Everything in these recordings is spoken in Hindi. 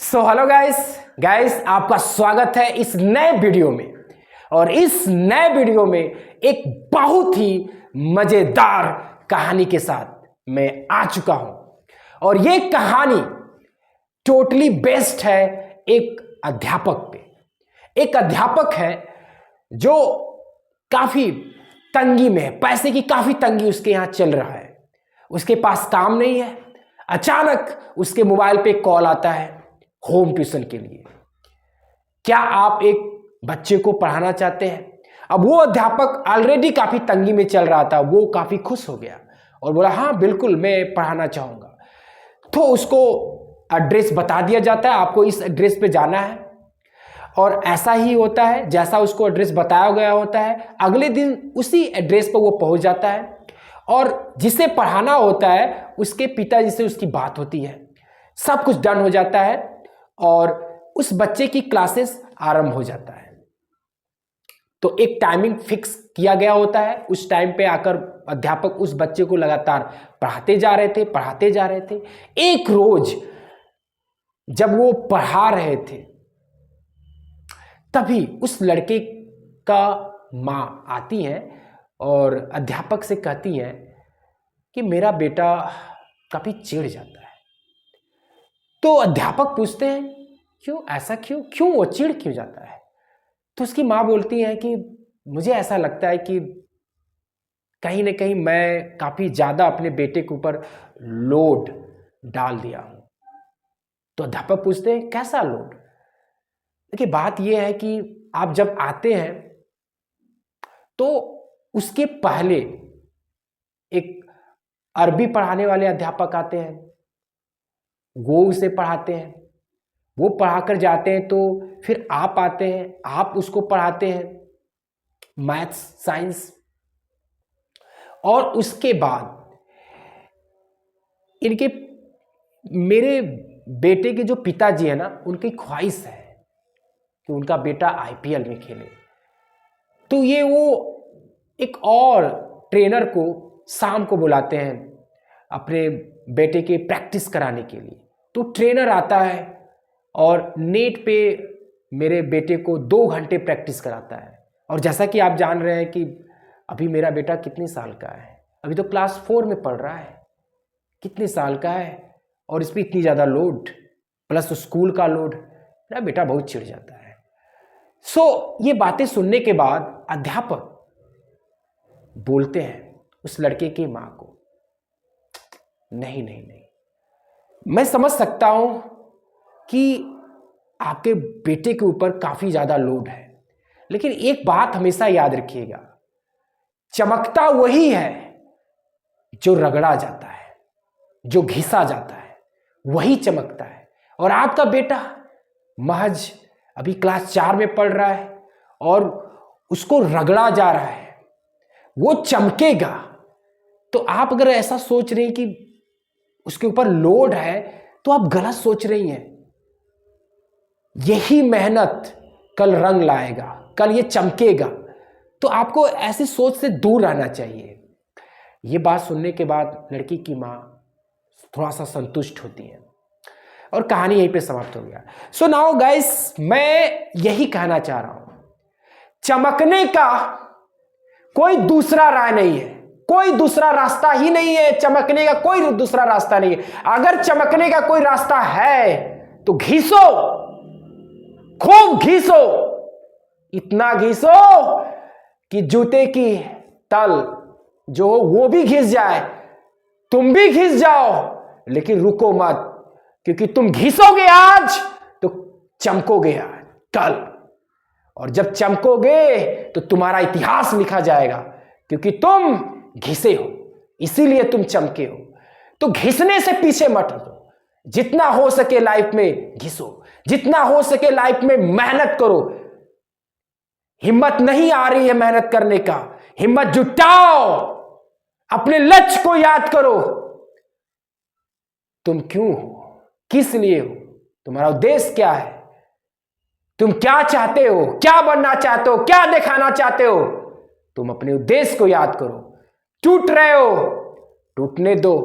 हेलो गाइस आपका स्वागत है इस नए वीडियो में। और इस नए वीडियो में एक बहुत ही मजेदार कहानी के साथ मैं आ चुका हूं। और ये कहानी टोटली बेस्ड है एक अध्यापक पे। एक अध्यापक है जो काफी तंगी में है, पैसे की काफी तंगी उसके यहां चल रहा है। उसके पास काम नहीं है। अचानक उसके मोबाइल पे कॉल आता है होम ट्यूशन के लिए। क्या आप एक बच्चे को पढ़ाना चाहते हैं? अब वो अध्यापक ऑलरेडी काफी तंगी में चल रहा था, वो काफी खुश हो गया और बोला हाँ बिल्कुल मैं पढ़ाना चाहूंगा। तो उसको एड्रेस बता दिया जाता है, आपको इस एड्रेस पे जाना है। और ऐसा ही होता है जैसा उसको एड्रेस बताया गया होता है, अगले दिन उसी एड्रेस पर वो पहुंच जाता है और जिसे पढ़ाना होता है उसके पिताजी से उसकी बात होती है। सब कुछ डन हो जाता है और उस बच्चे की क्लासेस आरंभ हो जाता है। तो एक टाइमिंग फिक्स किया गया होता है। उस टाइम पे आकर अध्यापक उस बच्चे को लगातार पढ़ाते जा रहे थे। एक रोज जब वो पढ़ा रहे थे तभी उस लड़के का माँ आती है और अध्यापक से कहती है कि मेरा बेटा काफी चिढ़ जाता है। तो अध्यापक पूछते हैं क्यों, ऐसा क्यों वो चिढ़ क्यों जाता है? तो उसकी माँ बोलती है कि मुझे ऐसा लगता है कि कहीं ना कहीं मैं काफी ज्यादा अपने बेटे के ऊपर लोड डाल दिया हूं। तो अध्यापक पूछते हैं कैसा लोड? देखिए बात यह है कि आप जब आते हैं तो उसके पहले एक अरबी पढ़ाने वाले अध्यापक आते हैं, वो उसे पढ़ाते हैं, वो पढ़ाकर जाते हैं। तो फिर आप आते हैं, आप उसको पढ़ाते हैं मैथ्स साइंस। और उसके बाद इनके मेरे बेटे के जो पिताजी है ना, उनकी ख्वाहिश है कि उनका बेटा आईपीएल में खेले। तो ये वो एक और ट्रेनर को शाम को बुलाते हैं अपने बेटे के प्रैक्टिस कराने के लिए। तो ट्रेनर आता है और नेट पे मेरे बेटे को 2 घंटे प्रैक्टिस कराता है। और जैसा कि आप जान रहे हैं कि अभी मेरा बेटा कितने साल का है, अभी तो क्लास 4 में पढ़ रहा है, कितने साल का है और इस पर इतनी ज़्यादा लोड प्लस स्कूल का लोड, मेरा बेटा बहुत चिढ़ जाता है। ये बातें सुनने के बाद अध्यापक बोलते हैं उस लड़के की माँ को नहीं, मैं समझ सकता हूं कि आपके बेटे के ऊपर काफी ज्यादा लोड है, लेकिन एक बात हमेशा याद रखिएगा, चमकता वही है जो रगड़ा जाता है, जो घिसा जाता है, वही चमकता है। और आपका बेटा महज अभी क्लास 4 में पढ़ रहा है और उसको रगड़ा जा रहा है, वो चमकेगा। तो आप अगर ऐसा सोच रहे हैं कि उसके ऊपर लोड है तो आप गलत सोच रही हैं। यही मेहनत कल रंग लाएगा, कल ये चमकेगा। तो आपको ऐसी सोच से दूर रहना चाहिए। ये बात सुनने के बाद लड़की की माँ थोड़ा सा संतुष्ट होती है और कहानी यहीं पे समाप्त हो गया। सो नाउ गाइस, मैं यही कहना चाह रहा हूं, चमकने का कोई दूसरा राह नहीं है, कोई दूसरा रास्ता ही नहीं है। चमकने का कोई दूसरा रास्ता नहीं है। अगर चमकने का कोई रास्ता है तो घिसो, खूब घिसो, इतना घिसो कि जूते की तल जो हो वो भी घिस जाए, तुम भी घिस जाओ, लेकिन रुको मत, क्योंकि तुम घिसोगे आज तो चमकोगे कल। और जब चमकोगे तो तुम्हारा इतिहास लिखा जाएगा, क्योंकि तुम घिसे हो, इसीलिए तुम चमके हो। तो घिसने से पीछे मत हटो। जितना हो सके लाइफ में घिसो, जितना हो सके लाइफ में मेहनत करो। हिम्मत नहीं आ रही है मेहनत करने का, हिम्मत जुटाओ, अपने लक्ष्य को याद करो। तुम क्यों हो, किस लिए हो, तुम्हारा उद्देश्य क्या है, तुम क्या चाहते हो, क्या बनना चाहते हो, क्या दिखाना चाहते हो। तुम अपने उद्देश्य को याद करो। टूट रहे हो, टूटने दो।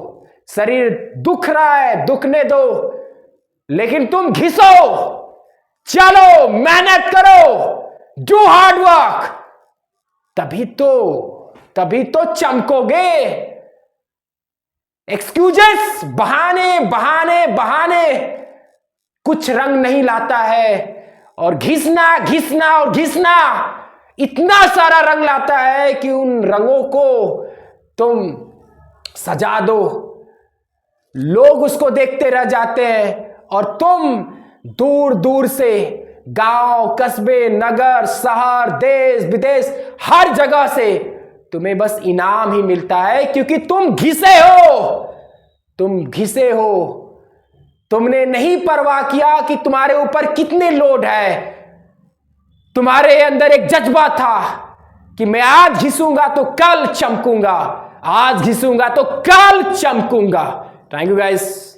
शरीर दुख रहा है, दुखने दो, लेकिन तुम घिसो, चलो, मेहनत करो, डू हार्ड वर्क, तभी तो चमकोगे। एक्सक्यूजेस, बहाने बहाने बहाने कुछ रंग नहीं लाता है, और घिसना घिसना और घिसना इतना सारा रंग लाता है कि उन रंगों को तुम सजा दो, लोग उसको देखते रह जाते हैं, और तुम दूर दूर से गांव, कस्बे, नगर, शहर, देश विदेश, हर जगह से तुम्हें बस इनाम ही मिलता है, क्योंकि तुम घिसे हो। तुमने नहीं परवाह किया कि तुम्हारे ऊपर कितने लोड है। तुम्हारे अंदर एक जज्बा था कि मैं आज घिसूंगा तो कल चमकूंगा, आज घिसूंगा तो कल चमकूंगा। Thank you guys.